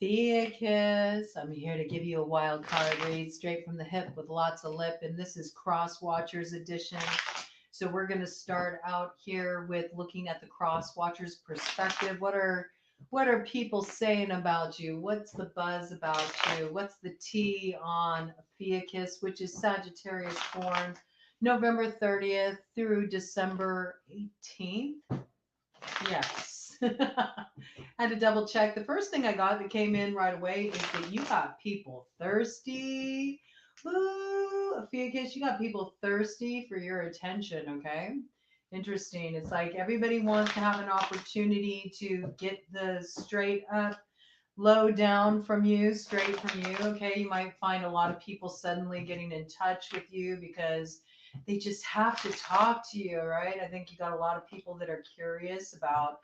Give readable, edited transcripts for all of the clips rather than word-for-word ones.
Ophiuchus. I'm here to give you a wild card read straight from the hip with lots of lip, and this is Crosswatchers edition. So we're going to start out here with looking at the Crosswatchers perspective. What are people saying about you? What's the buzz about you? What's the tea on Ophiuchus, which is Sagittarius born November 30th through December 18th? Yes. Had to double check. The first thing I got that came in right away is that you got people thirsty. Woo! Ophiuchus, you got people thirsty for your attention, okay? Interesting. It's like everybody wants to have an opportunity to get the straight up, low down from you, straight from you, okay? You might find a lot of people suddenly getting in touch with you because they just have to talk to you, right? I think you got a lot of people that are curious about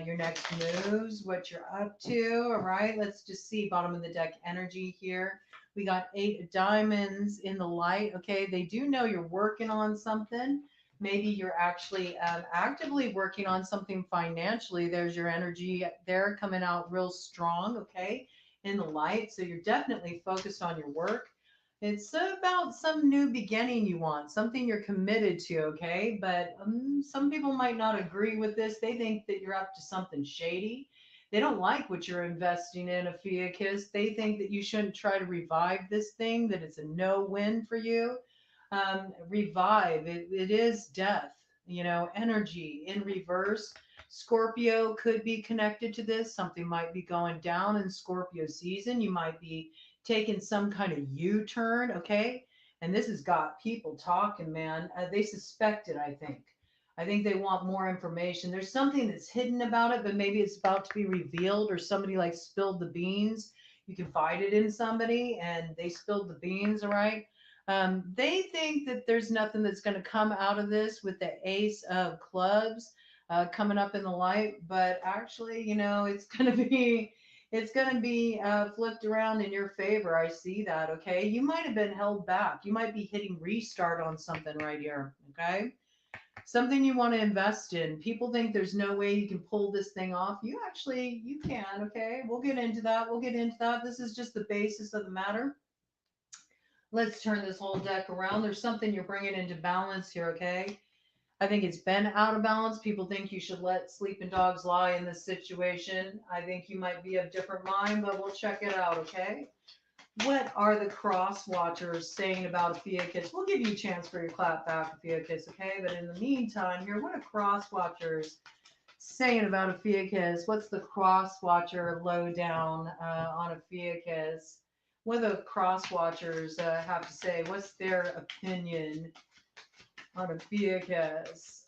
your next moves, what you're up to. All right, let's just see bottom of the deck energy here. We got 8 of diamonds in the light. Okay, they do know you're working on something. Maybe you're actually actively working on something financially. There's your energy there coming out real strong, okay, in the light. So you're definitely focused on your work. It's about some new beginning you want, something you're committed to, okay? But some people might not agree with this. They think that you're up to something shady. They don't like what you're investing in, Ophiuchus. They think that you shouldn't try to revive this thing, that it's a no-win for you. Revive, it is death, energy in reverse. Scorpio could be connected to this. Something might be going down in Scorpio season. You might be taking some kind of U-turn, okay? And this has got people talking, man. They suspect it, I think. I think they want more information. There's something that's hidden about it, but maybe it's about to be revealed, or somebody like spilled the beans. You confided in somebody and they spilled the beans, all right? They think that there's nothing that's going to come out of this with the ace of clubs coming up in the light, but actually, it's going to be flipped around in your favor. I see that. Okay. You might have been held back. You might be hitting restart on something right here. Okay. Something you want to invest in. People think there's no way you can pull this thing off. You can. Okay. We'll get into that. This is just the basis of the matter. Let's turn this whole deck around. There's something you're bringing into balance here. Okay. I think it's been out of balance. People think you should let sleeping dogs lie in this situation. I think you might be of different mind, but we'll check it out, okay? What are the cross watchers saying about Ophiuchus? We'll give you a chance for your clap back, Ophiuchus, okay? But in the meantime, here, what are cross watchers saying about Ophiuchus? What's the cross watcher lowdown on Ophiuchus? What do the cross watchers have to say? What's their opinion on Ophiuchus?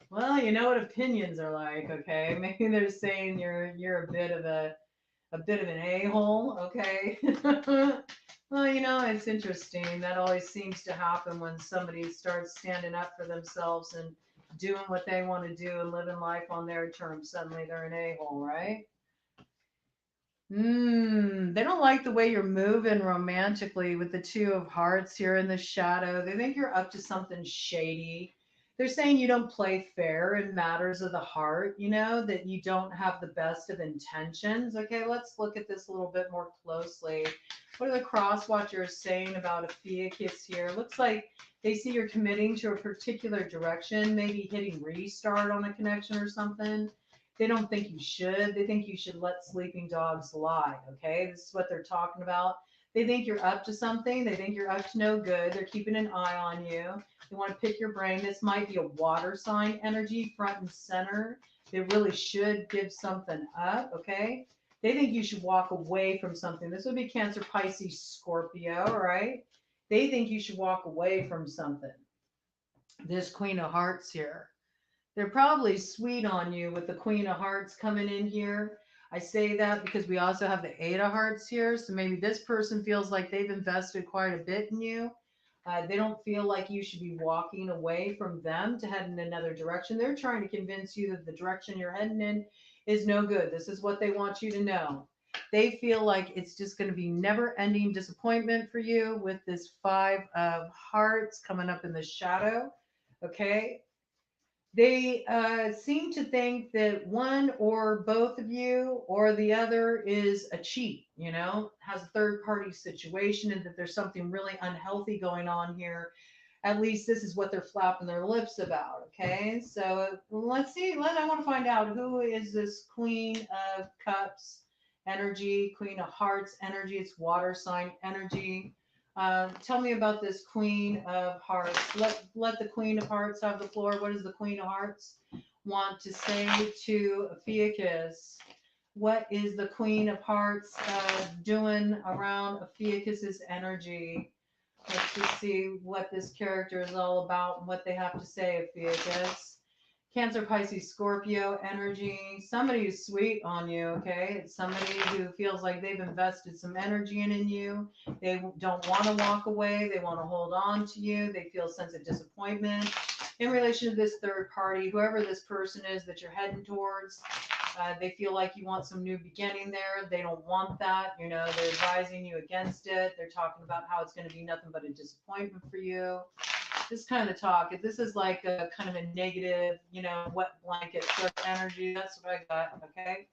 Well, you know what opinions are like, okay? Maybe they're saying you're a bit of an a-hole, okay? Well, it's interesting. That always seems to happen when somebody starts standing up for themselves and doing what they want to do and living life on their terms. Suddenly they're an a-hole, right? They don't like the way you're moving romantically with the 2 of hearts here in the shadow. They think you're up to something shady. They're saying you don't play fair in matters of the heart, that you don't have the best of intentions. Okay, let's look at this a little bit more closely. What are the cross watchers saying about Ophiuchus here? Looks like they see you're committing to a particular direction, maybe hitting restart on a connection or something. They don't think you should. They think you should let sleeping dogs lie. Okay. This is what they're talking about. They think you're up to something. They think you're up to no good. They're keeping an eye on you. They want to pick your brain. This might be a water sign energy front and center. They really should give something up. Okay. They think you should walk away from something. This would be Cancer, Pisces, Scorpio. All right. They think you should walk away from something. This Queen of Hearts here. They're probably sweet on you with the Queen of Hearts coming in here. I say that because we also have the 8 of Hearts here. So maybe this person feels like they've invested quite a bit in you. They don't feel like you should be walking away from them to head in another direction. They're trying to convince you that the direction you're heading in is no good. This is what they want you to know. They feel like it's just going to be never ending disappointment for you with this 5 of Hearts coming up in the shadow. Okay. They seem to think that one or both of you or the other is a cheat, has a third party situation, and that there's something really unhealthy going on here. At least this is what they're flapping their lips about. Okay, so let's see. I want to find out, who is this Queen of Cups energy, Queen of Hearts energy. It's water sign energy. Tell me about this Queen of Hearts. Let the Queen of Hearts have the floor. What does the Queen of Hearts want to say to Ophiuchus? What is the Queen of Hearts doing around Ophiuchus's energy? Let's just see what this character is all about and what they have to say, Ophiuchus. Cancer, Pisces, Scorpio energy. Somebody who's sweet on you, okay? It's somebody who feels like they've invested some energy in you. They don't want to walk away. They want to hold on to you. They feel a sense of disappointment in relation to this third party, whoever this person is that you're heading towards. They feel like you want some new beginning there. They don't want that. They're advising you against it. They're talking about how it's going to be nothing but a disappointment for you. This kind of talk, if this is like a kind of a negative, wet blanket sort of energy, that's what I got. Okay.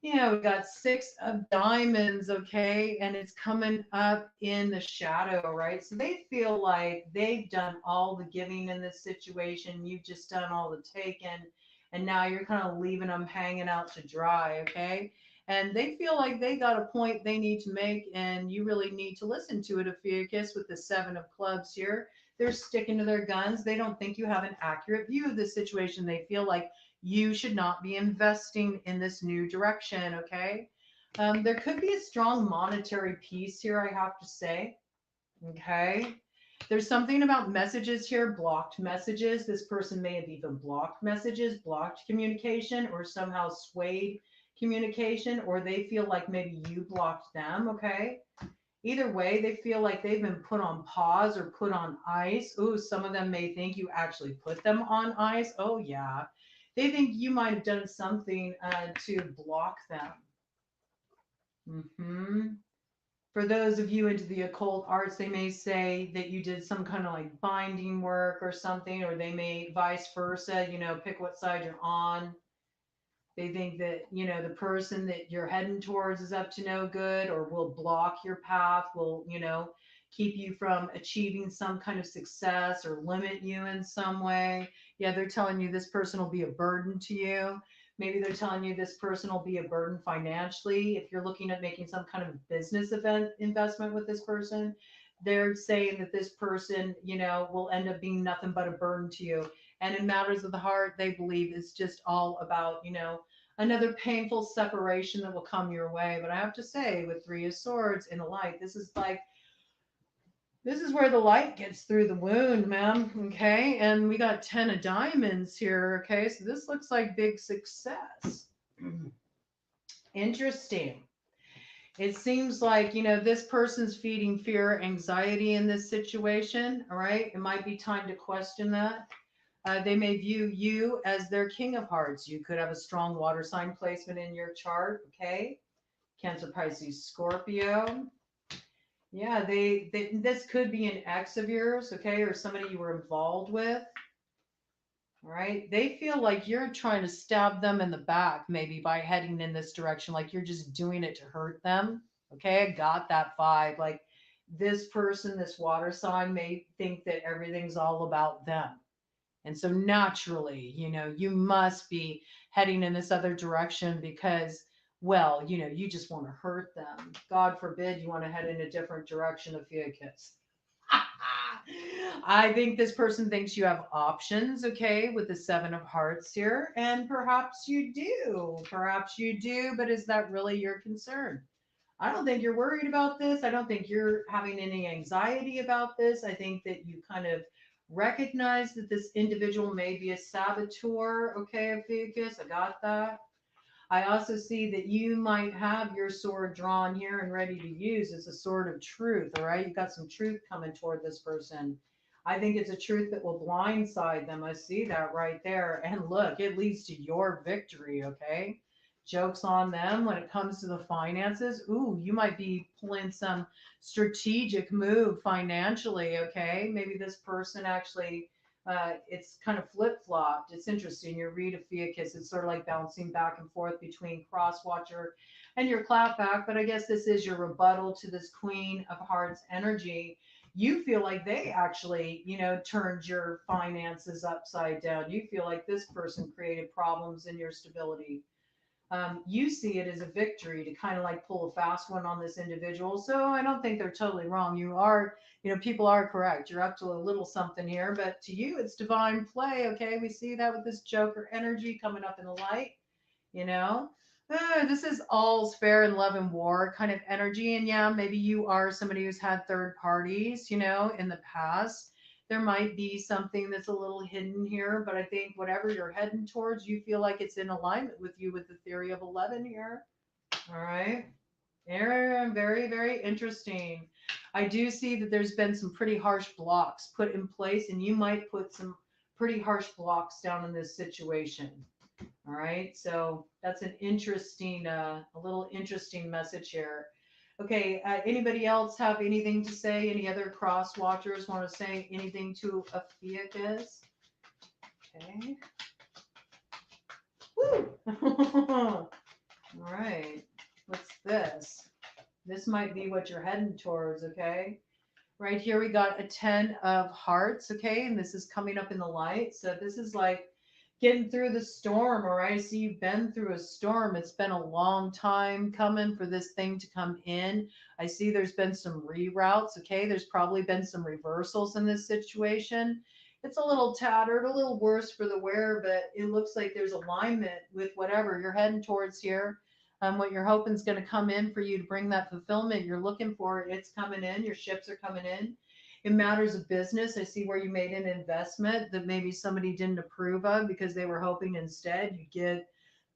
Yeah, we got 6 of Diamonds, okay, and it's coming up in the shadow, right? So they feel like they've done all the giving in this situation. You've just done all the taking, and now you're kind of leaving them hanging out to dry, okay? And they feel like they got a point they need to make, and you really need to listen to it, Ophiuchus, with the 7 of Clubs here. They're sticking to their guns. They don't think you have an accurate view of the situation. They feel like you should not be investing in this new direction, okay? There could be a strong monetary piece here, I have to say, okay? There's something about messages here, blocked messages. This person may have even blocked messages, blocked communication, or somehow swayed communication, or they feel like maybe you blocked them, okay? Either way, they feel like they've been put on pause or put on ice. Ooh, some of them may think you actually put them on ice. Oh, yeah. They think you might have done something to block them. For those of you into the occult arts, they may say that you did some kind of like binding work or something, or they may vice versa, pick what side you're on. They think that, the person that you're heading towards is up to no good, or will block your path, will, keep you from achieving some kind of success or limit you in some way. Yeah, they're telling you this person will be a burden to you. Maybe they're telling you this person will be a burden financially. If you're looking at making some kind of business investment with this person, they're saying that this person, will end up being nothing but a burden to you. And in matters of the heart, they believe it's just all about, another painful separation that will come your way. But I have to say, with 3 of Swords in the light, this is where the light gets through the wound, ma'am. Okay. And we got 10 of Diamonds here. Okay. So this looks like big success. Interesting. It seems like, this person's feeding fear, anxiety in this situation. All right. It might be time to question that. They may view you as their King of Hearts. You could have a strong water sign placement in your chart. Okay. Cancer, Pisces, Scorpio. Yeah, this could be an ex of yours, okay, or somebody you were involved with. All right. They feel like you're trying to stab them in the back, maybe by heading in this direction, like you're just doing it to hurt them. Okay, I got that vibe. Like this person, this water sign may think that everything's all about them. And so naturally, you must be heading in this other direction because, well, you just want to hurt them. God forbid you want to head in a different direction, Ophiuchus. I think this person thinks you have options, okay, with the 7 of Hearts here. And perhaps you do. Perhaps you do, but is that really your concern? I don't think you're worried about this. I don't think you're having any anxiety about this. I think that you kind of recognize that this individual may be a saboteur. Okay, Ophiuchus, I got that. I also see that you might have your sword drawn here and ready to use as a sword of truth. All right, you've got some truth coming toward this person. I think it's a truth that will blindside them. I see that right there. And look, it leads to your victory. Okay. Joke's on them when it comes to the finances. Ooh, you might be pulling some strategic move financially. Okay. Maybe this person actually It's kind of flip-flopped. It's interesting. You read Ophiuchus, it's sort of like bouncing back and forth between Crosswatcher and your clapback, but I guess this is your rebuttal to this Queen of Hearts energy. You feel like they actually, turned your finances upside down. You feel like this person created problems in your stability. You see it as a victory to kind of like pull a fast one on this individual. So I don't think they're totally wrong. You are, people are correct. You're up to a little something here, but to you, it's divine play. Okay. We see that with this Joker energy coming up in the light, you know. This is all's fair in love and war kind of energy. And yeah, maybe you are somebody who's had third parties, in the past. There might be something that's a little hidden here, but I think whatever you're heading towards, you feel like it's in alignment with you with the theory of 11 here. All right. Very, very interesting. I do see that there's been some pretty harsh blocks put in place, and you might put some pretty harsh blocks down in this situation. All right. So that's an interesting, a little interesting message here. Okay. Anybody else have anything to say? Any other cross watchers want to say anything to Ophiuchus? Okay. Woo! All right. What's this? This might be what you're heading towards. Okay. Right here, we got a 10 of hearts. Okay. And this is coming up in the light. So this is like getting through the storm. All right. I see you've been through a storm. It's been a long time coming for this thing to come in. I see there's been some reroutes. Okay. There's probably been some reversals in this situation. It's a little tattered, a little worse for the wearer, but it looks like there's alignment with whatever you're heading towards here. What you're hoping is going to come in for you to bring that fulfillment you're looking for. It's coming in. Your ships are coming in. In matters of business, I see where you made an investment that maybe somebody didn't approve of because they were hoping instead you get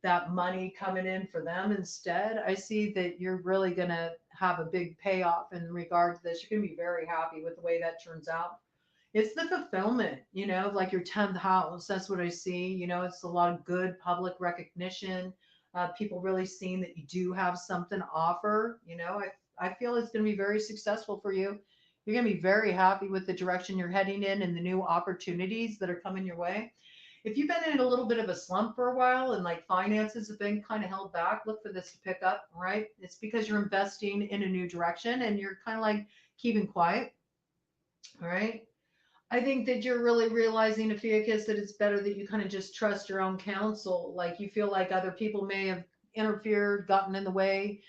that money coming in for them instead. I see that you're really going to have a big payoff in regard to this. You're going to be very happy with the way that turns out. It's the fulfillment, like your 10th house. That's what I see. It's a lot of good public recognition. People really seeing that you do have something to offer. I feel it's going to be very successful for you. You're going to be very happy with the direction you're heading in and the new opportunities that are coming your way. If you've been in a little bit of a slump for a while and like finances have been kind of held back, look for this to pick up, right? It's because you're investing in a new direction and you're kind of like keeping quiet, all right? I think that you're really realizing, Ophiuchus, that it's better that you kind of just trust your own counsel. Like you feel like other people may have interfered, gotten in the way,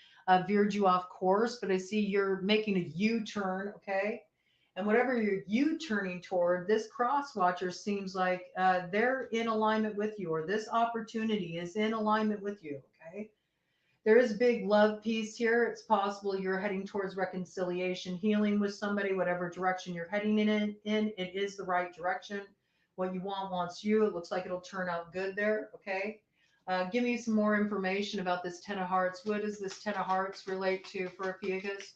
veered you off course, but I see you're making a U-turn, okay? And whatever you're U-turning toward, this cross watcher seems like they're in alignment with you, or this opportunity is in alignment with you, okay? There is big love piece here. It's possible you're heading towards reconciliation, healing with somebody, whatever direction you're heading it is the right direction. What you want wants you. It looks like it'll turn out good there. Okay. Give me some more information about this 10 of hearts. What does this 10 of hearts relate to for Ophiuchus?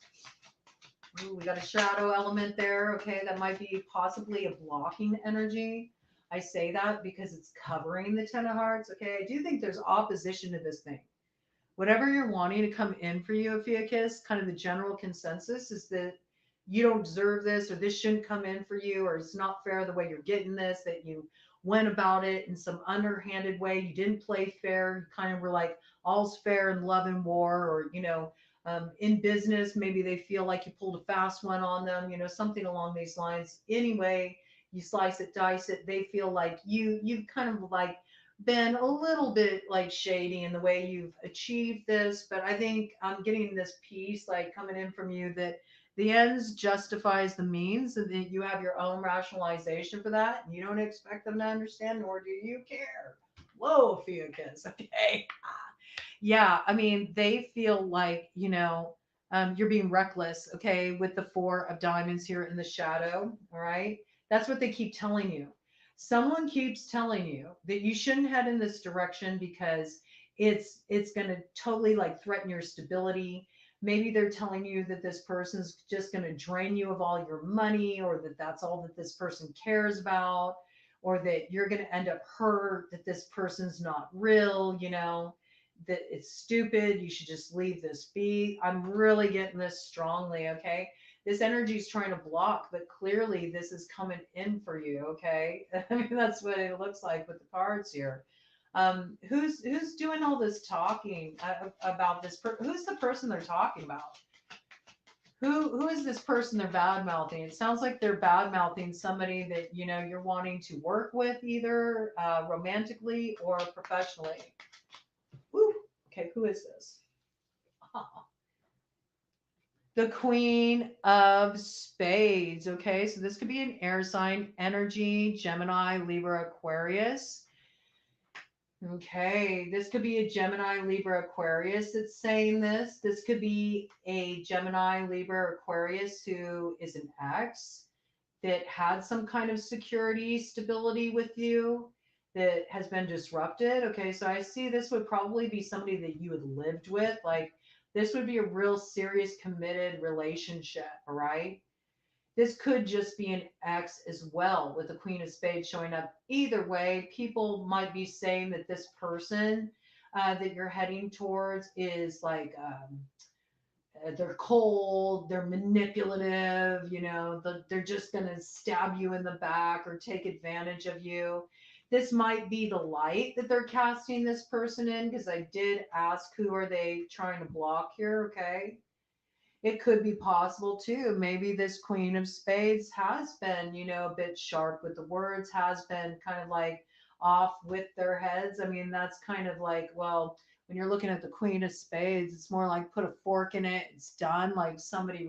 Ooh, we got a shadow element there. Okay. That might be possibly a blocking energy. I say that because it's covering the 10 of hearts. Okay. I do think there's opposition to this thing. Whatever you're wanting to come in for you, Ophiuchus, kind of the general consensus is that you don't deserve this, or this shouldn't come in for you, or it's not fair the way you're getting this, that you went about it in some underhanded way. You didn't play fair. You kind of were like, all's fair in love and war, or, in business, maybe they feel like you pulled a fast one on them, something along these lines. Anyway, you slice it, dice it. They feel like you've kind of like been a little bit like shady in the way you've achieved this, but I think I'm getting this piece like coming in from you that the ends justifies the means, and that you have your own rationalization for that, and you don't expect them to understand, nor do you care. Whoa, Ophiuchus. Okay. Yeah, I mean, they feel like, you're being reckless, okay, with the 4 of diamonds here in the shadow, all right? That's what they keep telling you. Someone keeps telling you that you shouldn't head in this direction because it's going to totally like threaten your stability. Maybe they're telling you that this person's just going to drain you of all your money, or that that's all that this person cares about, or that you're going to end up hurt, that this person's not real, that it's stupid. You should just leave this be. I'm really getting this strongly, okay? This energy is trying to block, but clearly this is coming in for you. Okay. I mean, that's what it looks like with the cards here. Who's doing all this talking about this? Who's the person they're talking about? Who is this person they're bad mouthing? It sounds like they're bad mouthing somebody that you know you're wanting to work with, either romantically or professionally. Woo. Okay, who is this? The Queen of Spades. Okay, so this could be an air sign, energy, Gemini, Libra, Aquarius. Okay, this could be a Gemini, Libra, Aquarius that's saying this. This could be a Gemini, Libra, Aquarius who is an ex that had some kind of security, stability with you that has been disrupted. Okay, so I see this would probably be somebody that you had lived with. Like, this would be a real serious, committed relationship, all right? This could just be an ex as well, with the Queen of Spades showing up. Either way, people might be saying that this person that you're heading towards is like, they're cold, they're manipulative, you know, they're just going to stab you in the back or take advantage of you. This might be the light that they're casting this person in, because I did ask who are they trying to block here, okay? It could be possible too. Maybe this Queen of Spades has been, you know, a bit sharp with the words, has been kind of like off with their heads. I mean, that's kind of like, well, when you're looking at the Queen of Spades, it's more like put a fork in it, it's done. Like somebody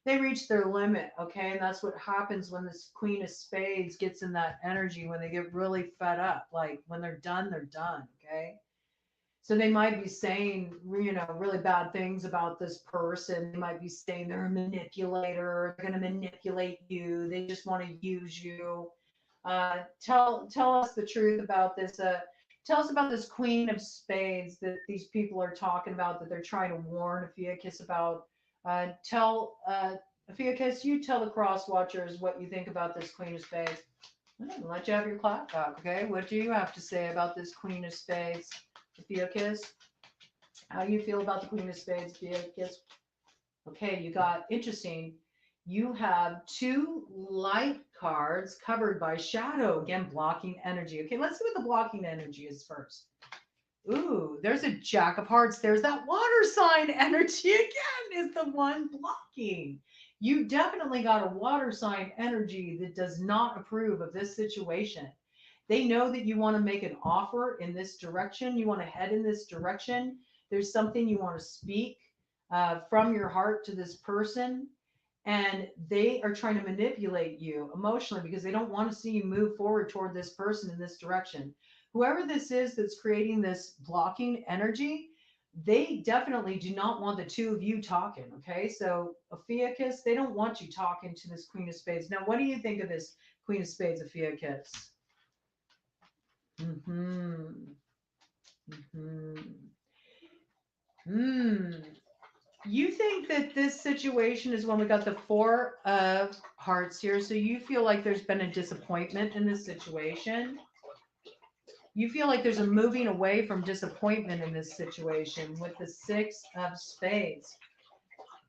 they reached their limit, okay? And that's what happens when this Queen of Spades gets in that energy, when they get really fed up. Like when they're done, okay? So they might be saying, you know, really bad things about this person. They might be saying they're a manipulator, they're going to manipulate you, they just want to use you. Tell us the truth about this. Tell us about this Queen of Spades that these people are talking about, that they're trying to warn Ophiuchus about. Ophiuchus, you tell the Crosswatchers what you think about this Queen of Spades. I'm going to let you have your clap back, okay? What do you have to say about this Queen of Spades, Ophiuchus? How do you feel about the Queen of Spades, Ophiuchus? Okay, you got, interesting. You have two light cards covered by shadow. Again, blocking energy. Okay, let's see what the blocking energy is first. Ooh, there's a Jack of Hearts. There's that water sign energy again, is the one blocking. You definitely got a water sign energy that does not approve of this situation. They know that you want to make an offer in this direction. You want to head in this direction. There's something you want to speak from your heart to this person. And they are trying to manipulate you emotionally because they don't want to see you move forward toward this person in this direction. Whoever this is that's creating this blocking energy, they definitely do not want the two of you talking. Okay, so Ophiuchus, they don't want you talking to this Queen of Spades. Now, what do you think of this Queen of Spades, Ophiuchus? You think that this situation is when we got the Four of Hearts here, so you feel like there's been a disappointment in this situation. You feel like there's a moving away from disappointment in this situation with the Six of Spades.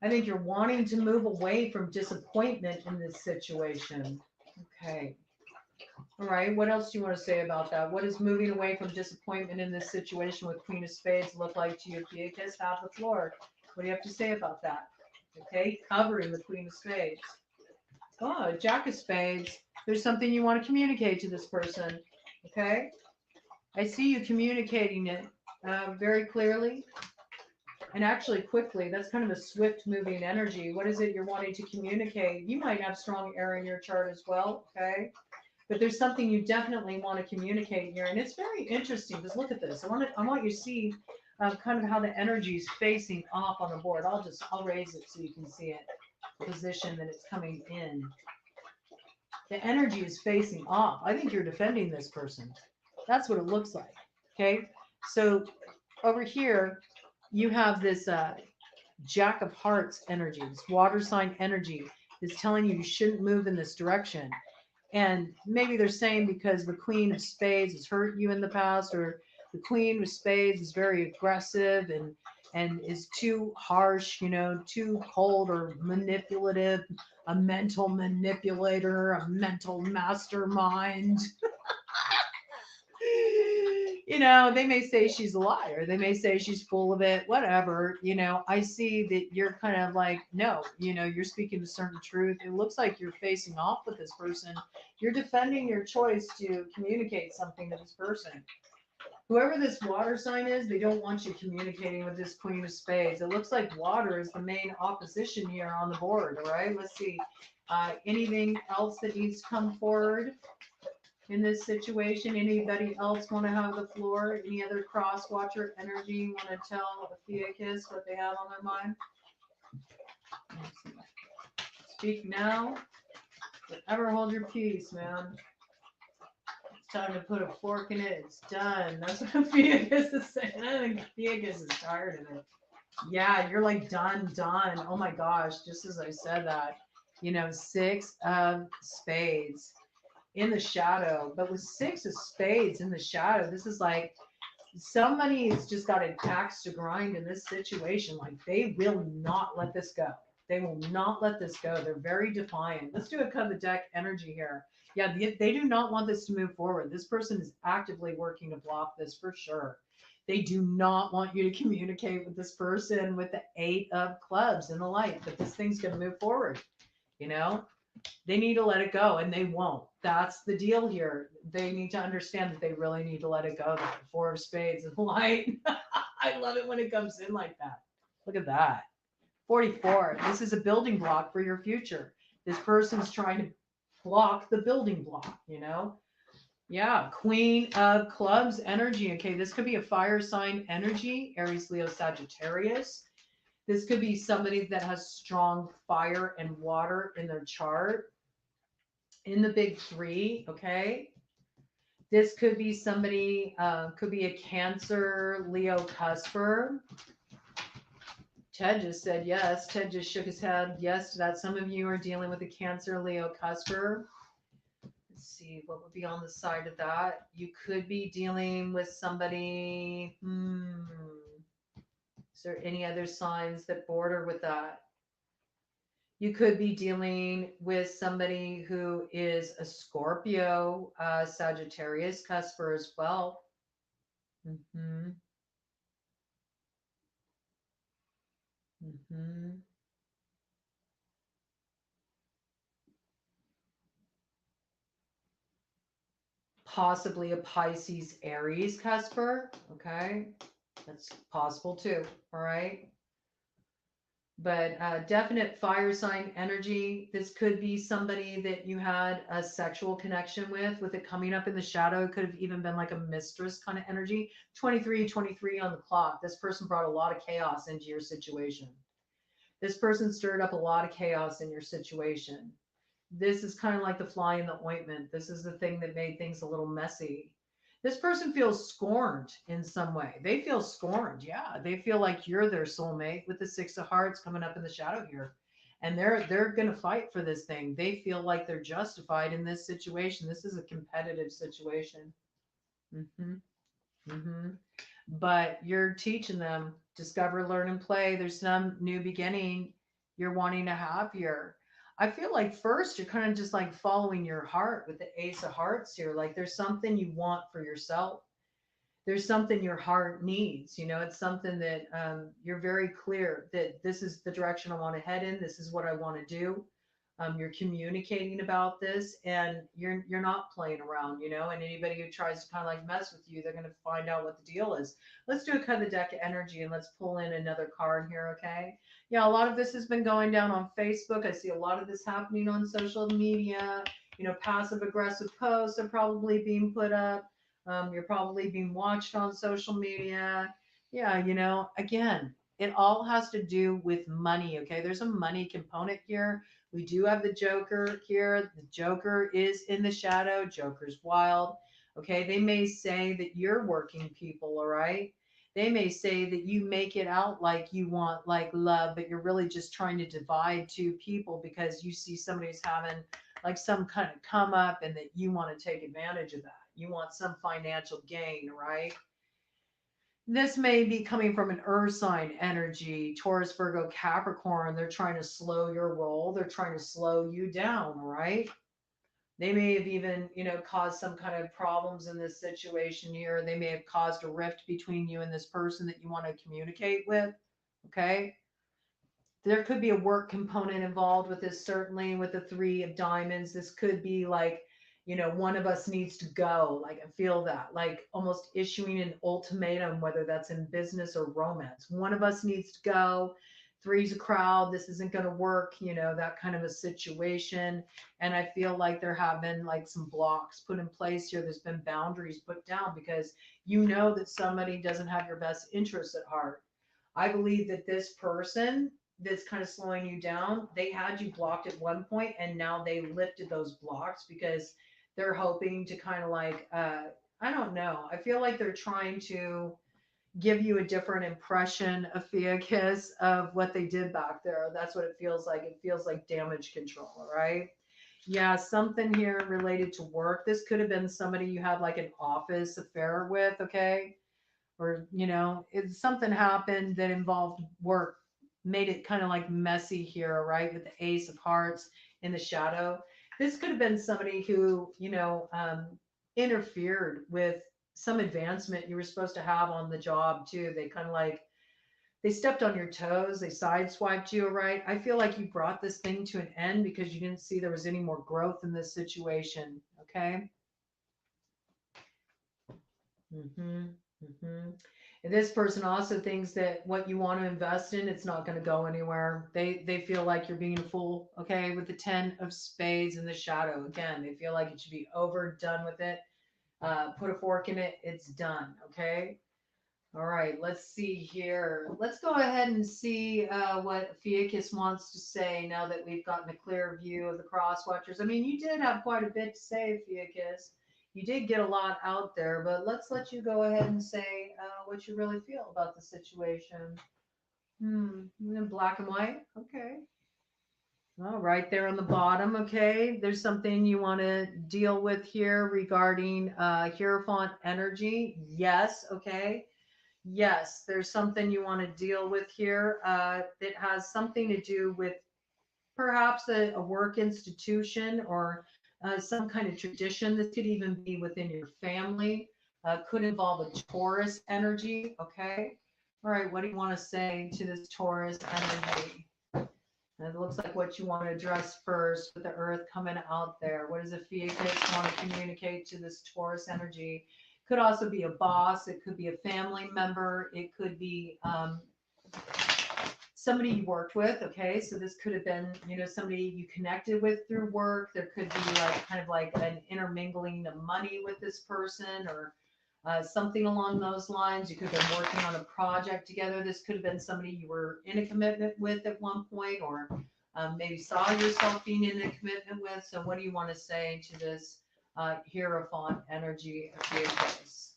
I think you're wanting to move away from disappointment in this situation. Okay. All right. What else do you want to say about that? What does moving away from disappointment in this situation with Queen of Spades look like to you, Ophiuchus? Have the floor. What do you have to say about that? Okay. Covering the Queen of Spades. Oh, Jack of Spades. There's something you want to communicate to this person. Okay. I see you communicating it very clearly and actually quickly. That's kind of a swift moving energy. What is it you're wanting to communicate? You might have strong air in your chart as well, okay? But there's something you definitely want to communicate here. And it's very interesting because look at this. I want you to see kind of how the energy is facing off on the board. I'll raise it so you can see it, the position that it's coming in. The energy is facing off. I think you're defending this person. That's what it looks like. Okay. So over here, you have this Jack of Hearts energy, this water sign energy is telling you shouldn't move in this direction. And maybe they're saying because the Queen of Spades has hurt you in the past, or the Queen of Spades is very aggressive and and is too harsh, you know, too cold or manipulative, a mental manipulator, a mental mastermind. You know, they may say she's a liar. They may say she's full of it, whatever. You know, I see that you're kind of like, no, you know, you're speaking a certain truth. It looks like you're facing off with this person. You're defending your choice to communicate something to this person. Whoever this water sign is, they don't want you communicating with this Queen of Spades. It looks like water is the main opposition here on the board. All right, let's see. Anything else that needs to come forward in this situation? Anybody else want to have the floor? Any other cross watcher energy want to tell Ophiuchus what they have on their mind? Speak now. Forever hold your peace, man. It's time to put a fork in it. It's done. That's what Ophiuchus is saying. I think Ophiuchus is tired of it. Yeah, you're like done. Oh my gosh, just as I said that, you know, 6 of spades in the shadow. But with 6 of spades in the shadow, this is like somebody's just got an axe to grind in this situation. Like they will not let this go. They will not let this go. They're very defiant. Let's do a cut of the deck energy here. Yeah, they do not want this to move forward. This person is actively working to block this for sure. They do not want you to communicate with this person with the 8 of clubs and the light, but this thing's going to move forward. You know, they need to let it go and they won't. That's the deal here. They need to understand that they really need to let it go. The 4 of spades and light. I love it when it comes in like that. Look at that. 44. This is a building block for your future. This person's trying to block the building block, you know? Yeah, Queen of Clubs energy. Okay, this could be a fire sign energy, Aries, Leo, Sagittarius. This could be somebody that has strong fire and water in their chart. In the big 3, okay? This could be somebody, could be a Cancer, Leo, Cusper. Ted just said yes. Ted just shook his head yes to that. Some of you are dealing with a Cancer, Leo, Cusper. Let's see what would be on the side of that. You could be dealing with somebody. Is there any other signs that border with that? You could be dealing with somebody who is a Scorpio, Sagittarius, Cusper as well. Mm-hmm. Mm-hmm. Possibly a Pisces, Aries, Cusper. Okay. That's possible too. All right. But definite fire sign energy. This could be somebody that you had a sexual connection with it coming up in the shadow. It could have even been like a mistress kind of energy. 23 on the clock. This person brought a lot of chaos into your situation. This person stirred up a lot of chaos in your situation. This is kind of like the fly in the ointment. This is the thing that made things a little messy. This person feels scorned in some way. They feel scorned. Yeah, they feel like you're their soulmate with the 6 of hearts coming up in the shadow here. And they're going to fight for this thing. They feel like they're justified in this situation. This is a competitive situation. Mhm. Mhm. But you're teaching them discover, learn, and play. There's some new beginning you're wanting to have here. I feel like first you're kind of just like following your heart with the Ace of Hearts here. Like there's something you want for yourself. There's something your heart needs. You know, it's something that you're very clear that this is the direction I want to head in. This is what I want to do. You're communicating about this, and you're not playing around, you know. And anybody who tries to kind of like mess with you, they're going to find out what the deal is. Let's do a cut of the deck of energy, and let's pull in another card here, okay? Yeah, a lot of this has been going down on Facebook. I see a lot of this happening on social media. You know, passive aggressive posts are probably being put up. You're probably being watched on social media. Yeah, you know, again, it all has to do with money, okay? There's a money component here. We do have the Joker here. The Joker is in the shadow. Joker's wild. Okay, they may say that you're working people, all right? They may say that you make it out like you want like love, but you're really just trying to divide two people because you see somebody's having like some kind of come up and that you want to take advantage of that. You want some financial gain, right? This may be coming from an earth sign energy, Taurus, Virgo, Capricorn. They're trying to slow your roll. They're trying to slow you down, right? They may have even, caused some kind of problems in this situation here. They may have caused a rift between you and this person that you want to communicate with. Okay. There could be a work component involved with this, certainly with the 3 of diamonds. This could be like, one of us needs to go. Like, I feel that, like almost issuing an ultimatum, whether that's in business or romance. One of us needs to go. Three's a crowd. This isn't going to work, that kind of a situation. And I feel like there have been like some blocks put in place here. There's been boundaries put down because that somebody doesn't have your best interests at heart. I believe that this person that's kind of slowing you down, they had you blocked at one point and now they lifted those blocks because they're hoping to kind of like, I don't know. I feel like they're trying to give you a different impression of Fiacus of what they did back there. That's what it feels like. It feels like damage control, right? Yeah, something here related to work. This could have been somebody you had like an office affair with, okay? Or if something happened that involved work, made it kind of like messy here, right, with the Ace of Hearts in the shadow. This could have been somebody who interfered with some advancement you were supposed to have on the job too. They kind of like, they stepped on your toes, they sideswiped you, right? I feel like you brought this thing to an end because you didn't see there was any more growth in this situation. Okay. Mm-hmm. Mm-hmm. And this person also thinks that what you want to invest in, it's not going to go anywhere. They feel like you're being a fool. Okay, with the 10 of spades in the shadow. Again, they feel like it should be over, done with it. Put a fork in it. It's done. Okay. All right. Let's see here. Let's go ahead and see what Fiacus wants to say now that we've gotten a clear view of the Crosswatchers. I mean, you did have quite a bit to say, Fiacus. You did get a lot out there, but let's let you go ahead and say what you really feel about the situation. In black and white. Okay. Well, right there on the bottom. Okay. There's something you want to deal with here regarding Hierophant energy. Yes. Okay. Yes, there's something you want to deal with here that has something to do with perhaps a work institution or some kind of tradition. This could even be within your family. Could involve a Taurus energy. Okay. All right. What do you want to say to this Taurus energy? And it looks like what you want to address first with the earth coming out there. What does the Fiacus want to communicate to this Taurus energy? Could also be a boss. It could be a family member. It could be somebody you worked with. Okay, so this could have been, somebody you connected with through work. There could be like kind of like an intermingling of money with this person or something along those lines. You could have been working on a project together. This could have been somebody you were in a commitment with at one point, or maybe saw yourself being in a commitment with. So, what do you want to say to this Hierophant energy of Fiacus?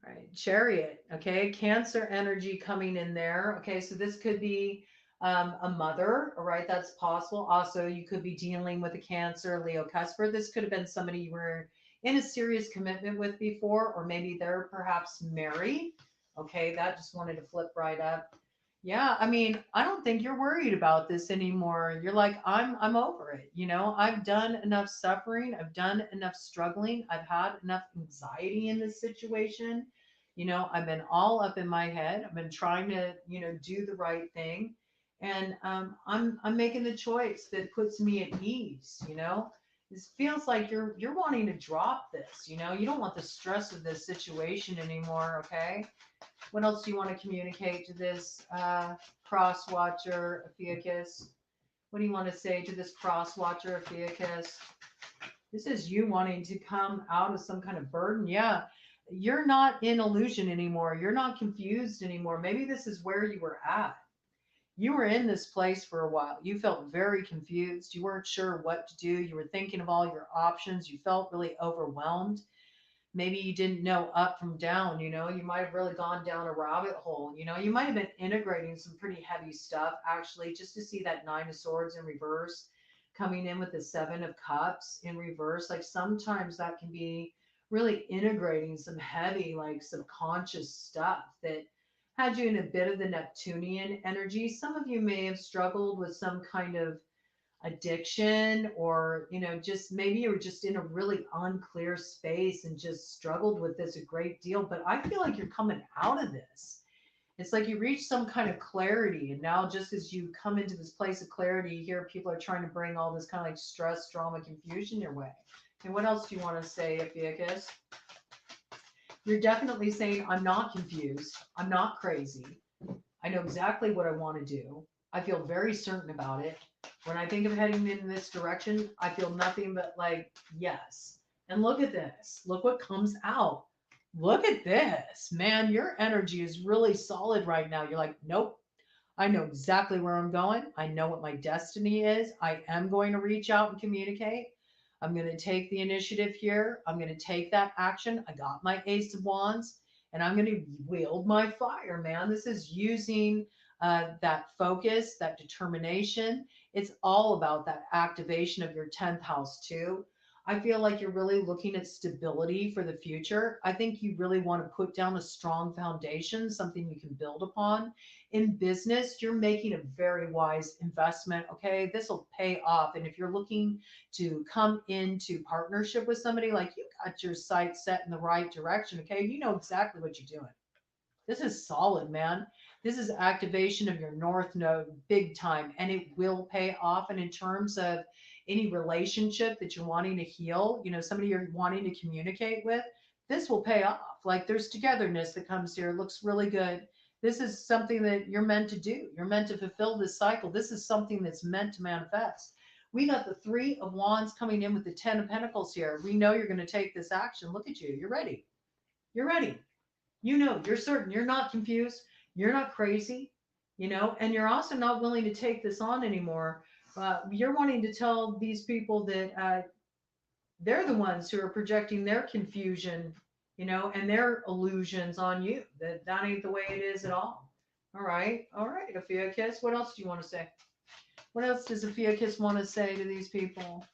Right, Chariot. Okay, Cancer energy coming in there. Okay, so this could be a mother, all right? That's possible. Also, you could be dealing with a Cancer, Leo, Cusper. This could have been somebody you were in a serious commitment with before, or maybe they're perhaps married. Okay, that just wanted to flip right up. Yeah, I mean, I don't think you're worried about this anymore. You're like, I'm over it. I've done enough suffering. I've done enough struggling. I've had enough anxiety in this situation. I've been all up in my head. I've been trying to, do the right thing. And I'm making the choice that puts me at ease. This feels like you're wanting to drop this. You don't want the stress of this situation anymore, okay? What else do you want to communicate to this Crosswatcher Ophiuchus? What do you want to say to this Crosswatcher Ophiuchus? This is you wanting to come out of some kind of burden. Yeah, you're not in illusion anymore. You're not confused anymore. Maybe this is where you were at. You were in this place for a while. You felt very confused. You weren't sure what to do. You were thinking of all your options. You felt really overwhelmed. Maybe you didn't know up from down. You might have really gone down a rabbit hole. You might have been integrating some pretty heavy stuff actually, just to see that 9 of Swords in reverse coming in with the 7 of Cups in reverse. Like sometimes that can be really integrating some heavy, like subconscious stuff that had you in a bit of the Neptunian energy. Some of you may have struggled with some kind of addiction, or just maybe you were just in a really unclear space and just struggled with this a great deal. But I feel like you're coming out of this. It's like you reach some kind of clarity, and now just as you come into this place of clarity, you hear people are trying to bring all this kind of like stress, drama, confusion your way. And what else do you want to say, Ophiuchus? You're definitely saying, I'm not confused, I'm not crazy, I know exactly what I want to do. I feel very certain about it. When I think of heading in this direction, I feel nothing but like, yes. And look at this. Look what comes out. Look at this. Man, your energy is really solid right now. You're like, nope. I know exactly where I'm going. I know what my destiny is. I am going to reach out and communicate. I'm going to take the initiative here. I'm going to take that action. I got my Ace of Wands, and I'm going to wield my fire, man. This is using that focus, that determination. It's all about that activation of your 10th house, too. I feel like you're really looking at stability for the future. I think you really want to put down a strong foundation, something you can build upon. In business, you're making a very wise investment. Okay. This will pay off. And if you're looking to come into partnership with somebody, like you got your sights set in the right direction. Okay. You know exactly what you're doing. This is solid, man. This is activation of your North Node big time, and it will pay off. And in terms of any relationship that you're wanting to heal, somebody you're wanting to communicate with, this will pay off. Like there's togetherness that comes here. It looks really good. This is something that you're meant to do. You're meant to fulfill this cycle. This is something that's meant to manifest. We got the Three of Wands coming in with the Ten of Pentacles here. We know you're going to take this action. Look at you. You're ready. You're ready. You're certain, you're not confused, you're not crazy, and you're also not willing to take this on anymore. You're wanting to tell these people that they're the ones who are projecting their confusion, and their illusions on you, that ain't the way it is at all. All right, Ophiuchus, what else do you want to say? What else does Ophiuchus want to say to these people?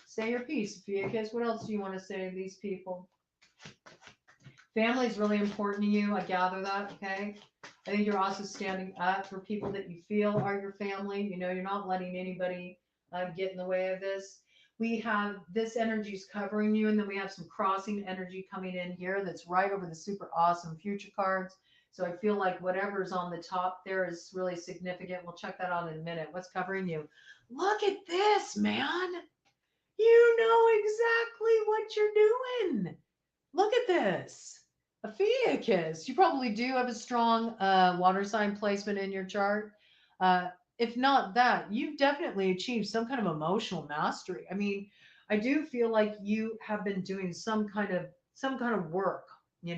Say your piece, Ophiuchus. What else do you want to say to these people? Family is really important to you. I gather that. Okay. I think you're also standing up for people that you feel are your family. You're not letting anybody get in the way of this. We have this energy is covering you, and then we have some crossing energy coming in here that's right over the super awesome future cards. So I feel like whatever's on the top there is really significant. We'll check that out in a minute. What's covering you? Look at this, man. You know exactly what you're doing. Look at this. Ophiuchus, you probably do have a strong water sign placement in your chart. If not that, you've definitely achieved some kind of emotional mastery. I mean, I do feel like you have been doing some kind of work. You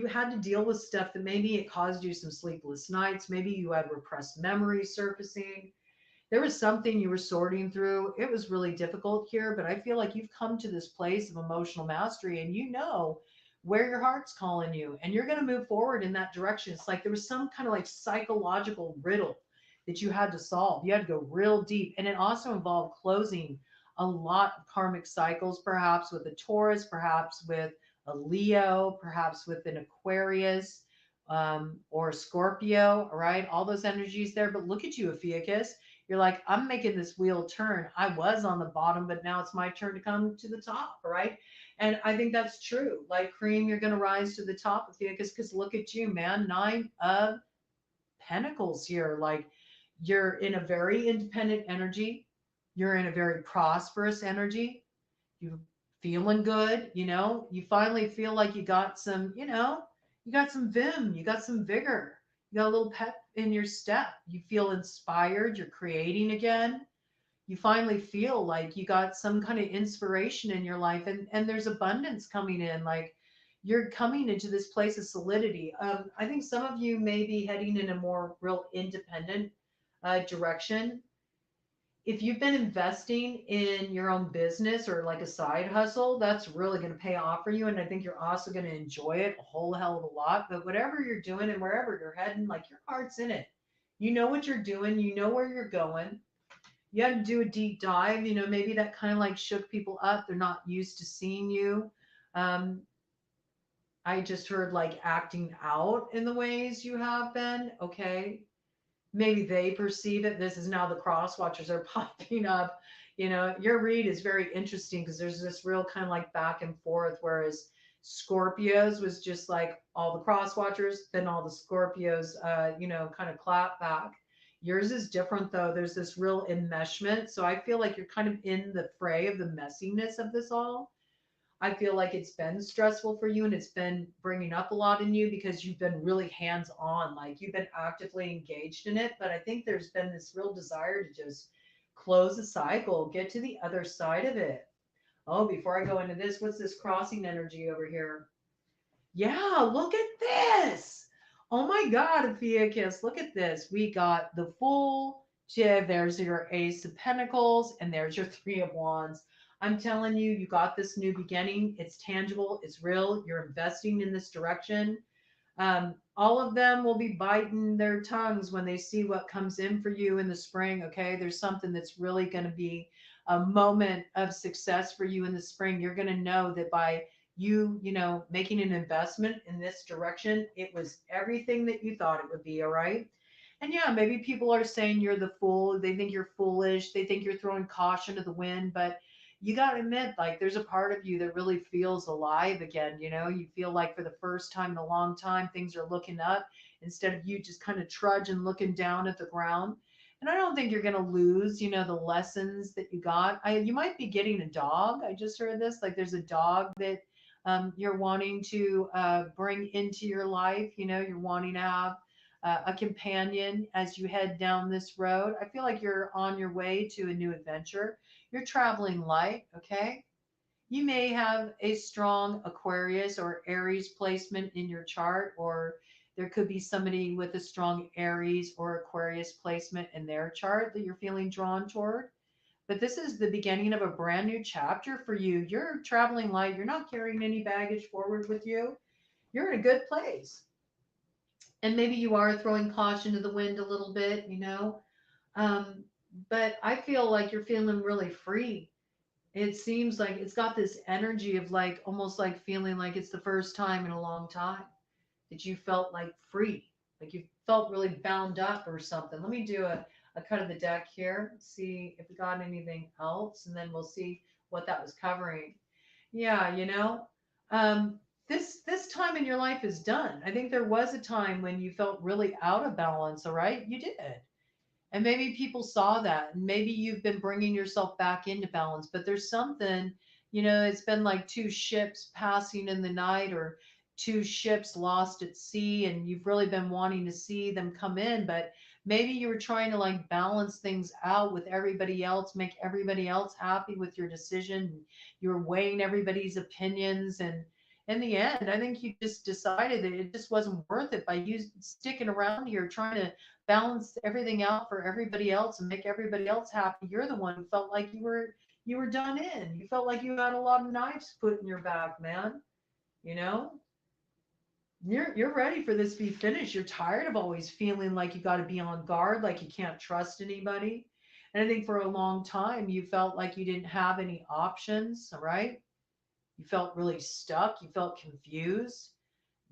had to deal with stuff that maybe it caused you some sleepless nights. Maybe you had repressed memories surfacing. There was something you were sorting through. It was really difficult here, but I feel like you've come to this place of emotional mastery, and where your heart's calling you, and you're going to move forward in that direction. It's like there was some kind of like psychological riddle that you had to solve. You had to go real deep, and it also involved closing a lot of karmic cycles, perhaps with a Taurus, perhaps with a Leo, perhaps with an Aquarius, or a Scorpio. All right, all those energies there. But look at you, Ophiuchus. You're like, I'm making this wheel turn. I was on the bottom, but now it's my turn to come to the top. All right. And I think that's true. Like cream, you're going to rise to the top of Ophiuchus, because look at you, man. 9 of Pentacles here. Like you're in a very independent energy. You're in a very prosperous energy. You're feeling good. You finally feel like you got some, you got some vim, you got some vigor. You got a little pep in your step. You feel inspired. You're creating again. You finally feel like you got some kind of inspiration in your life, and there's abundance coming in. Like you're coming into this place of solidity. I think some of you may be heading in a more real independent direction. If you've been investing in your own business or like a side hustle, that's really going to pay off for you. And I think you're also going to enjoy it a whole hell of a lot. But whatever you're doing and wherever you're heading, like your heart's in it. You know what you're doing. You know where you're going. You had to do a deep dive. Maybe that kind of like shook people up. They're not used to seeing you Um, I just heard like acting out in the ways you have been. Okay. Maybe they perceive it. This is now the cross watchers are popping up. Your read is very interesting because there's this real kind of like back and forth, whereas Scorpios was just like all the cross watchers, then all the Scorpios, kind of clap back. Yours is different though. There's this real enmeshment. So I feel like you're kind of in the fray of the messiness of this all. I feel like it's been stressful for you and it's been bringing up a lot in you because you've been really hands on, like you've been actively engaged in it. But I think there's been this real desire to just close the cycle, get to the other side of it. Oh, before I go into this, what's this crossing energy over here? Yeah, look at this. Oh my God, Ophiuchus, look at this. We got the full jib. There's your Ace of Pentacles, and there's your Three of Wands. I'm telling you, you got this new beginning. It's tangible, it's real. You're investing in this direction. All of them will be biting their tongues when they see what comes in for you in the spring. Okay, there's something that's really going to be a moment of success for you in the spring. You're going to know that by you making an investment in this direction, it was everything that you thought it would be. All right. And yeah, maybe people are saying you're the fool. They think you're foolish. They think you're throwing caution to the wind. But you got to admit, like, there's a part of you that really feels alive again. You feel like for the first time in a long time, things are looking up instead of you just kind of trudging looking down at the ground. And I don't think you're going to lose, the lessons that you got. You might be getting a dog. I just heard this. Like, there's a dog that you're wanting to bring into your life. You're wanting to have a companion as you head down this road. I feel like you're on your way to a new adventure. You're traveling light, okay? You may have a strong Aquarius or Aries placement in your chart, or there could be somebody with a strong Aries or Aquarius placement in their chart that you're feeling drawn toward. But this is the beginning of a brand new chapter for you. You're traveling light. You're not carrying any baggage forward with you. You're in a good place. And maybe you are throwing caution to the wind a little bit. Um, but I feel like you're feeling really free. It seems like it's got this energy of like almost like feeling like it's the first time in a long time that you felt like free, like you felt really bound up or something. Let me do a cut of the deck here, see if we got anything else, and then we'll see what that was covering. Yeah, um, this time in your life is done. I think there was a time when you felt really out of balance. All right, you did. And maybe people saw that, and maybe you've been bringing yourself back into balance, but there's something, it's been like two ships passing in the night or two ships lost at sea, and you've really been wanting to see them come in, but maybe you were trying to like balance things out with everybody else, make everybody else happy with your decision. You're weighing everybody's opinions, and in the end, I think you just decided that it just wasn't worth it by you sticking around here trying to balance everything out for everybody else and make everybody else happy. You're the one who felt like you were done in. You felt like you had a lot of knives put in your back, man. You know? You're ready for this to be finished. You're tired of always feeling like you got to be on guard, like you can't trust anybody. And I think for a long time you felt like you didn't have any options, all right? You felt really stuck, you felt confused,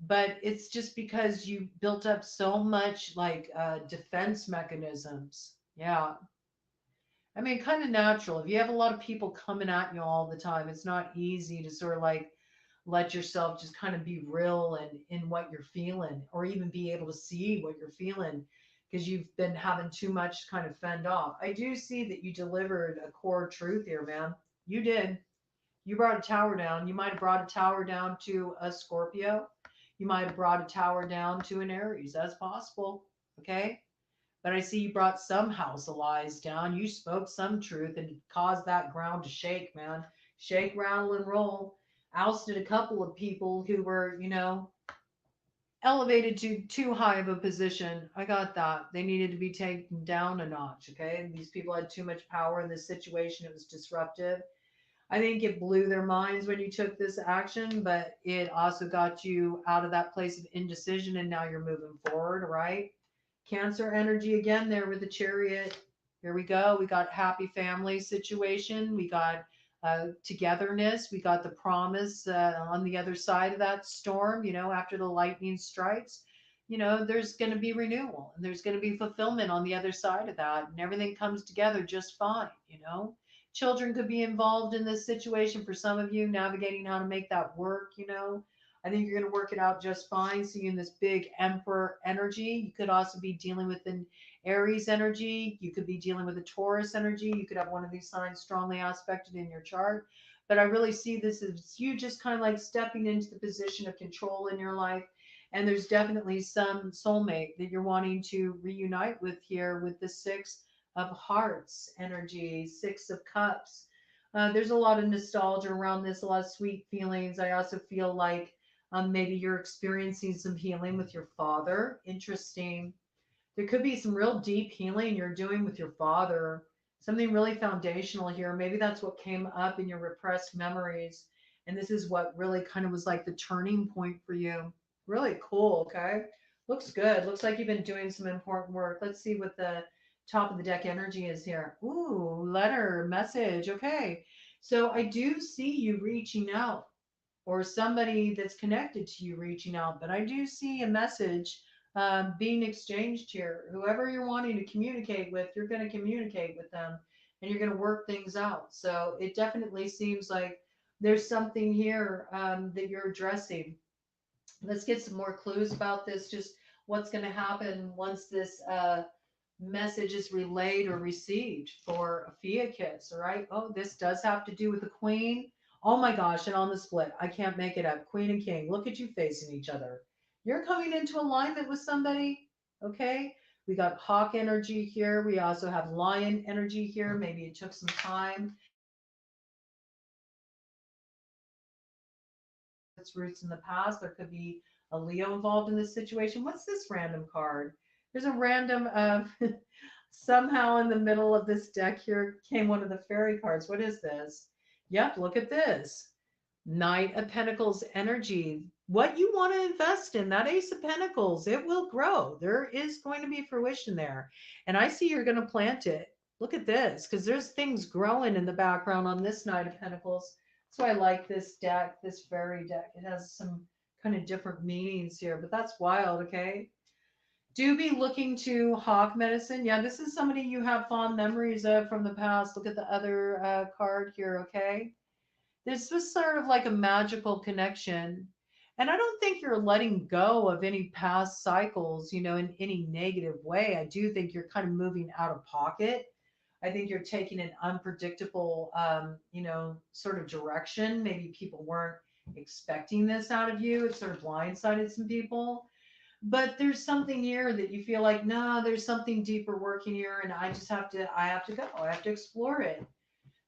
but it's just because you built up so much like defense mechanisms. Yeah. I mean, kind of natural. If you have a lot of people coming at you all the time, it's not easy to sort of like let yourself just kind of be real and in what you're feeling, or even be able to see what you're feeling because you've been having too much kind of fend off. I do see that you delivered a core truth here, man. You did. You brought a tower down. You might have brought a tower down to a Scorpio. You might have brought a tower down to an Aries. That's possible. Okay. But I see you brought some house of lies down. You spoke some truth and caused that ground to shake, man. Shake, rattle, and roll. Ousted a couple of people who were, elevated to too high of a position. I got that. They needed to be taken down a notch. Okay. These people had too much power in this situation. It was disruptive. I think it blew their minds when you took this action, but it also got you out of that place of indecision, and now you're moving forward, right? Cancer energy again there with the Chariot. Here we go. We got happy family situation. We got togetherness. We got the promise on the other side of that storm, after the lightning strikes. There's going to be renewal and there's going to be fulfillment on the other side of that, and everything comes together just fine. Children could be involved in this situation for some of you, navigating how to make that work. I think you're going to work it out just fine. Seeing this big emperor energy, you could also be dealing with an Aries energy. You could be dealing with a Taurus energy. You could have one of these signs strongly aspected in your chart. But I really see this as you just kind of like stepping into the position of control in your life. And there's definitely some soulmate that you're wanting to reunite with here with the Six of Hearts energy, Six of Cups. There's a lot of nostalgia around this, a lot of sweet feelings. I also feel like maybe you're experiencing some healing with your father. Interesting. There could be some real deep healing you're doing with your father, something really foundational here. Maybe that's what came up in your repressed memories. And this is what really kind of was like the turning point for you. Really cool. Okay. Looks good. Looks like you've been doing some important work. Let's see what the top of the deck energy is here. Ooh, letter, message. Okay. So I do see you reaching out, or somebody that's connected to you reaching out, but I do see a message being exchanged here. Whoever you're wanting to communicate with, you're going to communicate with them and you're going to work things out. So it definitely seems like there's something here that you're addressing. Let's get some more clues about this, just what's going to happen once this message is relayed or received for Ophiuchus. All right. Oh, this does have to do with the Queen. Oh my gosh. And on the split, I can't make it up. Queen and King, look at you facing each other. You're coming into alignment with somebody. Okay. We got Hawk energy here. We also have Lion energy here. Maybe it took some time. Its roots in the past. There could be a Leo involved in this situation. What's this random card? There's a random somehow in the middle of this deck here came one of the fairy cards. What is this? Yep, look at this. Knight of Pentacles energy. What you want to invest in, that Ace of Pentacles, it will grow. There is going to be fruition there. And I see you're going to plant it. Look at this, because there's things growing in the background on this Knight of Pentacles. That's why I like this deck, this fairy deck. It has some kind of different meanings here, but that's wild, okay? Do be looking to Hawk medicine. Yeah, this is somebody you have fond memories of from the past. Look at the other card here, okay? This was sort of like a magical connection. And I don't think you're letting go of any past cycles, in any negative way. I do think you're kind of moving out of pocket. I think you're taking an unpredictable, sort of direction. Maybe people weren't expecting this out of you. It sort of blindsided some people. But there's something here that you feel like, no, there's something deeper working here, and I have to go. I have to explore it.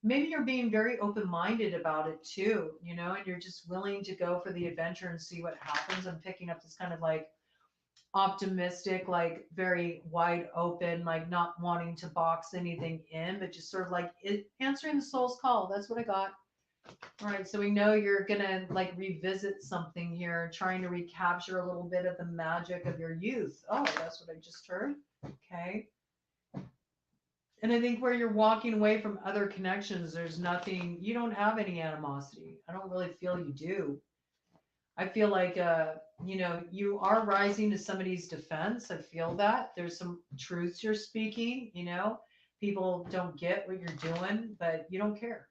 Maybe you're being very open-minded about it too, and you're just willing to go for the adventure and see what happens. I'm picking up this kind of like optimistic, like very wide open, like not wanting to box anything in, but just sort of like answering the soul's call. That's what I got. All right, so we know you're gonna like revisit something here, trying to recapture a little bit of the magic of your youth. Oh, that's what I just heard. Okay. And I think where you're walking away from other connections, there's nothing, you don't have any animosity. I don't really feel you do. I feel like, you are rising to somebody's defense. I feel that there's some truths you're speaking. People don't get what you're doing, but you don't care.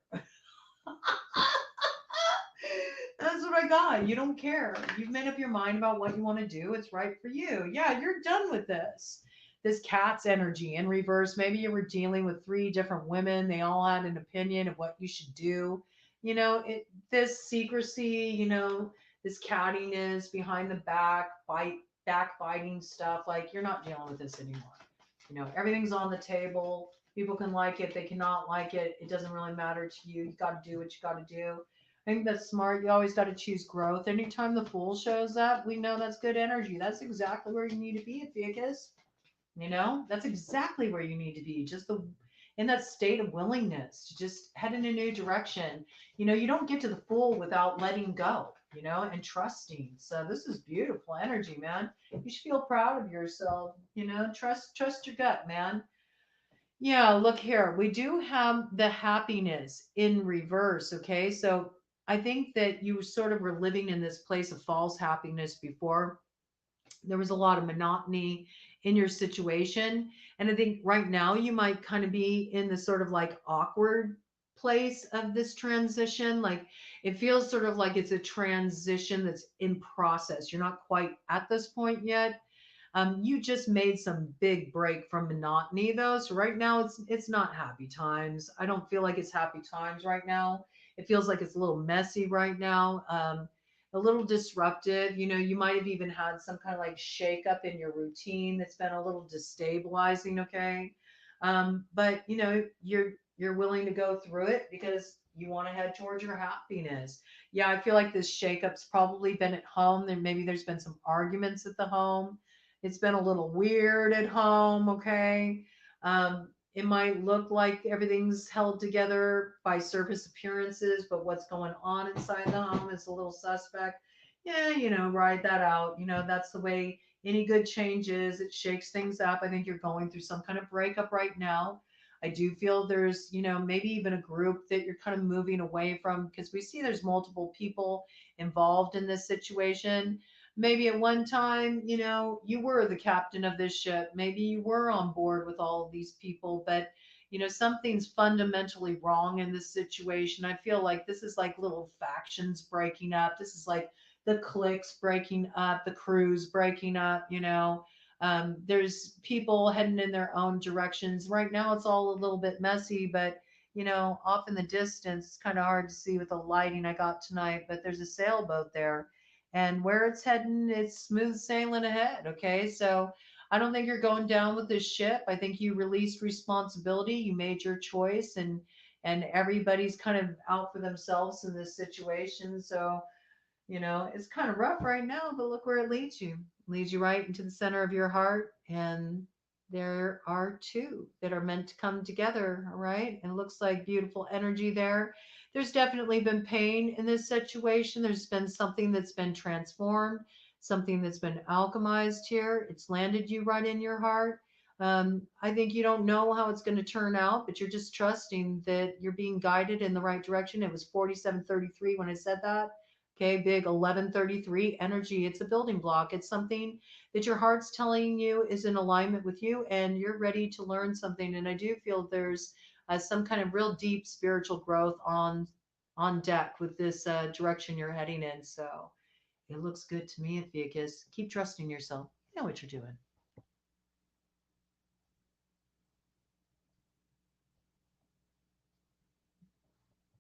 That's what I got. You don't care. You've made up your mind about what you want to do. It's right for you. Yeah, you're done with this. This cat's energy in reverse. Maybe you were dealing with 3 different women. They all had an opinion of what you should do. This secrecy, this cattiness behind the backbiting stuff. Like, you're not dealing with this anymore. Everything's on the table. People can like it. They cannot like it. It doesn't really matter to you. You got to do what you got to do. I think that's smart. You always got to choose growth. Anytime the Fool shows up, we know that's good energy. That's exactly where you need to be at Vegas. That's exactly where you need to be. Just in that state of willingness to just head in a new direction. You don't get to the Fool without letting go, and trusting. So this is beautiful energy, man. You should feel proud of yourself. Trust your gut, man. Yeah, look here. We do have the happiness in reverse. Okay. So I think that you sort of were living in this place of false happiness before. There was a lot of monotony in your situation. And I think right now you might kind of be in this sort of like awkward place of this transition. Like it feels sort of like it's a transition that's in process. You're not quite at this point yet. You just made some big break from monotony though. So right now it's not happy times. I don't feel like it's happy times right now. It feels like it's a little messy right now. A little disruptive. You know, you might have even had some kind of like shake up in your routine that's been a little destabilizing, okay? But you know, you're willing to go through it because you want to head towards your happiness. Yeah, I feel like this shakeup's probably been at home. Then maybe there's been some arguments at the home. It's been a little weird at home, okay? It might look like everything's held together by surface appearances, but what's going on inside the home is a little suspect. Yeah, you know, ride that out. You know, that's the way any good change is. It shakes things up. I think you're going through some kind of breakup right now. I do feel there's, you know, maybe even a group that you're kind of moving away from because we see there's multiple people involved in this situation. Maybe at one time, you know, you were the captain of this ship. Maybe you were on board with all of these people, but you know, something's fundamentally wrong in this situation. I feel like this is like little factions breaking up. This is like the cliques breaking up, the crews breaking up, you know. There's people heading in their own directions. Right now, it's all a little bit messy, but you know, off in the distance, it's kind of hard to see with the lighting I got tonight, but there's a sailboat there and where it's heading, it's smooth sailing ahead. Okay. So I don't think you're going down with this ship. I think you released responsibility. You made your choice and everybody's kind of out for themselves in this situation. So, you know, it's kind of rough right now, but look where it leads you. It leads you right into the center of your heart. And there are two that are meant to come together. All right. And it looks like beautiful energy there. There's definitely been pain in this situation. There's been something that's been transformed, something that's been alchemized here. It's landed you right in your heart. I think you don't know how it's going to turn out, but you're just trusting that you're being guided in the right direction. It was 4733 when I said that. Okay, big 1133 energy. It's a building block. It's something that your heart's telling you is in alignment with you and you're ready to learn something. And I do feel there's some kind of real deep spiritual growth on deck with this direction you're heading in. So it looks good to me, Ophiuchus. Keep trusting yourself. You know what you're doing.